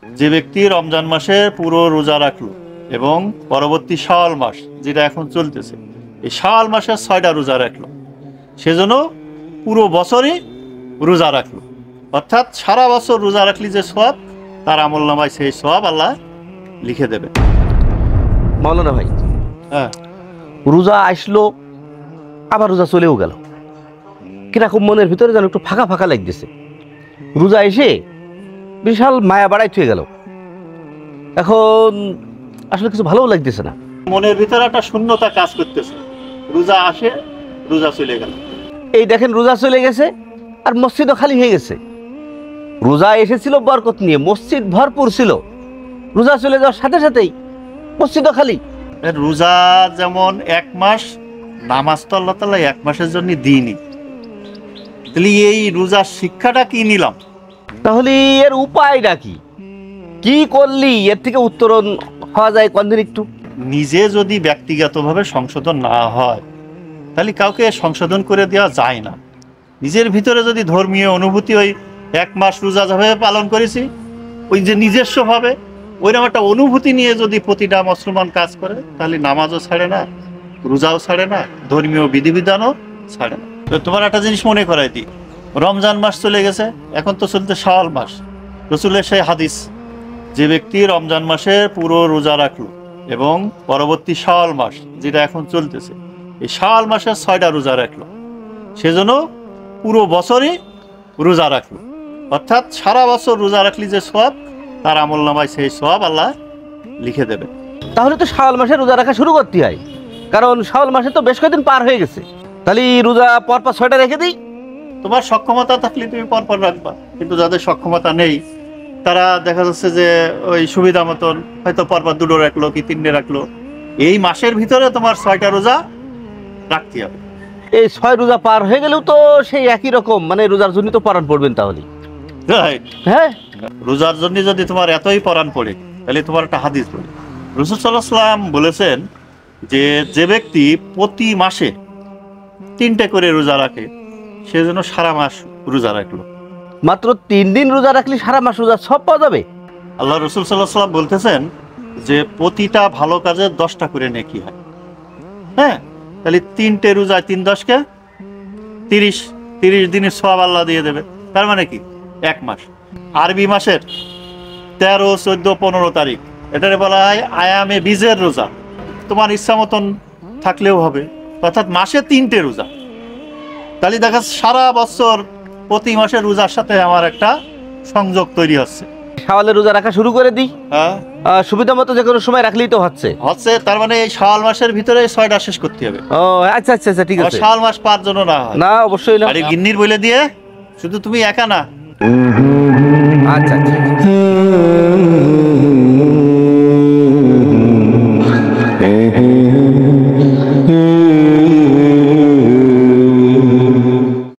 যে ব্যক্তি রমজান মাসে পুরো রোজা রাখলো এবং পরবর্তী শাওয়াল মাস যেটা এখন চলতেছে, এই শাওয়াল মাসের 6টা রোজা রাখলো, সেজন্য পুরো বছরই রোজা রাখলো। অর্থাৎ সারা বছর রোজা রাখলি যে সওয়াব, তার আমলনামায় সেই সওয়াব আল্লাহ লিখে দেবে। মাওলানা ভাই, হ্যাঁ, রোজা আসলো আবার রোজা চলেও গেল, কিরকম মনের ভিতরে যেন একটু ফাঁকা ফাঁকা লাগতেছে। রোজা এসে বিশাল মায়া বাড়াই থুয়ে গেল, এখন আসলে কিছু ভালোও লাগতেছে না। মনের ভিতরে একটা শূন্যতা কাজ করতেছে। রোজা আসে, রোজা চলে গেল। এই দেখেন রোজা চলে গেছে আর মসজিদও খালি হয়ে গেছে। রোজা এসেছিল বরকত নিয়ে, মসজিদ ভরপুর ছিল, রোজা চলে যাওয়ার সাথে সাথেই মসজিদও খালি। রোজা যেমন 1 মাস, নামাজ তো আল্লাহ তাআলা 1 মাসের জন্য দিইনি, তাহলে এই রোজার শিক্ষাটা কি নিলাম? তাহলে এর উপায়টা কি? কি করলি এর থেকে উত্তরণ হওয়া যায় কোনদিন একটু? নিজে যদি ব্যক্তিগতভাবে সংশোধন না হয়, তাহলে কাউকে সংশোধন করে দেওয়া যায় না। নিজের ভিতরে যদি ধর্মীয় অনুভূতি, ওই 1 মাস রোজা যেভাবে পালন করেছি, ওই যে নিজস্বভাবে ওইরকম একটা অনুভূতি নিয়ে যদি প্রতিটা মুসলমান কাজ করে, তাহলে নামাজও ছাড়ে না, রোজাও ছাড়ে না, ধর্মীয় বিধিবিধানও ছাড়ে না। তো তোমার একটা জিনিস মনে করাই দিই, রমজান মাস চলে গেছে, এখন তো চলতে শাওয়াল মাস। রাসূলের সেই হাদিস, যে ব্যক্তি রমজান মাসে পুরো রোজা রাখলো এবং পরবর্তী শাওয়াল মাস যেটা এখন চলতেছে, এই শাওয়াল মাসের 6টা রোজা রাখলো, সেজন্য পুরো বছরই রোজা রাখলো। অর্থাৎ সারা বছর রোজা রাখলি যে সওয়াব, তার আমলনামায় সেই সওয়াব আল্লাহ লিখে দেবে। তাহলে তো শাওয়াল মাসে রোজা রাখা শুরু করতে হয়, কারণ শাওয়াল মাসে তো বেশ কয়েকদিন পার হয়ে গেছে। তাহলে রোজা পরপর 6টা রেখে দিই। তোমার সক্ষমতা থাকলে তুমি পরপর রাখবা, কিন্তু যাদের সক্ষমতা নেই, তারা দেখা যাচ্ছে যে ওই সুবিধা মতন হয়তো পরপর 2টো রাখলো কি 3টে রাখলো। এই মাসের ভিতরে তোমার 6টা রোজা রাখতে হবে। এই 6 রোজা পার হয়ে গেলেও তো সেই একই রকম, মানে রোজার জন্য তো পরাণ পড়বেন তাহলে। রাইট। হ্যাঁ, রোজার জন্য যদি তোমার এতই পরাণ পড়ে, তাহলে তোমার একটা হাদিস বলি। রাসূল সাল্লাল্লাহু আলাইহি ওয়াসাল্লাম বলেছেন যে, যে ব্যক্তি প্রতি মাসে 3টে করে রোজা রাখে, সে যেন সারা মাস রোজা রাখলো। মাত্র 3 দিন রোজা রাখলে সারা মাস রোজা সব পাওয়া যাবে? আল্লাহ রাসূল সাল্লাল্লাহু আলাইহি ওয়াসাল্লাম বলতেছেন যে প্রতিটা ভালো কাজের 10টা করে নেকি হয়। হ্যাঁ, তাহলে 3টে রোজায় 3 10 = 30 দিনের সওয়াব আল্লাহ দিয়ে দেবে। তার মানে কি 1 মাস। আরবি মাসের 13, 14, 15 তারিখ, এটারে বলা হয় আয়ামে বীজের রোজা। তোমার ইচ্ছা মতন থাকলেও হবে, অর্থাৎ মাসে 3টে রোজা। তাহলে দেখা সারা বছর প্রতি মাসের রোজার সাথে আমার একটা সংযোগ তৈরি হচ্ছে। শাওয়ালে রোজা রাখা শুরু করে দিই, হ্যাঁ, সুবিধা মতো যে কোনো সময় রাখলেই তো হচ্ছে। তার মানে এই শাওয়াল মাসের ভিতরে 6টা শেষ করতে হবে। ও আচ্ছা আচ্ছা আচ্ছা, ঠিক আছে। শাওয়াল মাস 5 জন না হয় না, অবশ্যই না। আরে গিন্নির বলে দিয়ে শুধু তুমি একা না। আচ্ছা আচ্ছা।